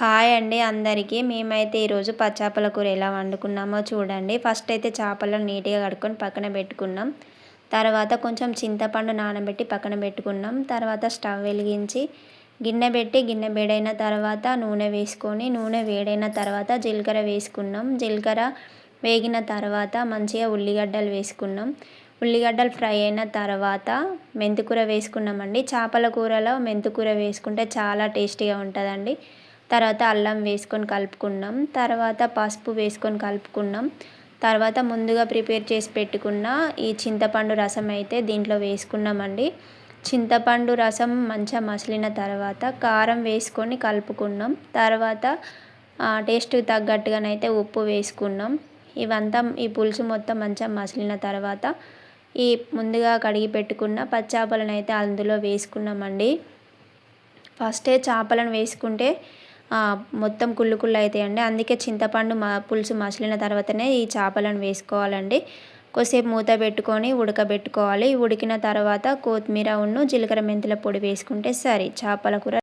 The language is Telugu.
హాయ్ అండి అందరికీ. మేమైతే ఈరోజు పచ్చాపల కూర ఎలా వండుకున్నామో చూడండి. ఫస్ట్ అయితే చేపలను నీట్‌గా కడుక్కొని పక్కన పెట్టుకున్నాం. తర్వాత కొంచెం చింతపండు నానబెట్టి పక్కన పెట్టుకున్నాం. తర్వాత స్టవ్ వెలిగించి గిన్నె పెట్టి గిన్నె వేడైన తర్వాత నూనె వేసుకొని నూనె వేడైన తర్వాత జీలకర్ర వేసుకున్నాం. జీలకర్ర వేగిన తర్వాత మంచిగా ఉల్లిగడ్డలు వేసుకున్నాం. ఉల్లిగడ్డలు ఫ్రై అయిన తర్వాత మెంతికూర వేసుకున్నామండి. చేపల కూరలో మెంతికూర వేసుకుంటే చాలా టేస్టీగా ఉంటుందండి. తర్వాత అల్లం వేసుకొని కలుపుకున్నాం. తర్వాత పసుపు వేసుకొని కలుపుకున్నాం. తర్వాత ముందుగా ప్రిపేర్ చేసి పెట్టుకున్న ఈ చింతపండు రసం అయితే దీంట్లో వేసుకున్నామండి. చింతపండు రసం మంచిగా మసిలిన తర్వాత కారం వేసుకొని కలుపుకున్నాం. తర్వాత టేస్ట్‌కి తగ్గట్టుగానైతే ఉప్పు వేసుకున్నాం. ఇవంతా ఈ పులుసు మొత్తం మంచిగా మసిలిన తర్వాత ఈ ముందుగా కడిగి పెట్టుకున్న పచ్చాపలను అయితే అందులో వేసుకున్నామండి. ఫస్టే చేపలను వేసుకుంటే మొత్తం కుళ్ళు కుళ్ళు అవుతాయండి. అందుకే చింతపండు పులుసు మసిలిన తర్వాతనే ఈ చేపలను వేసుకోవాలండి. కొద్దిసేపు మూత పెట్టుకొని ఉడకబెట్టుకోవాలి. ఉడికిన తర్వాత కొత్తిమీర జీలకర్ర మెంతుల పొడి వేసుకుంటే సరే చేపల కూర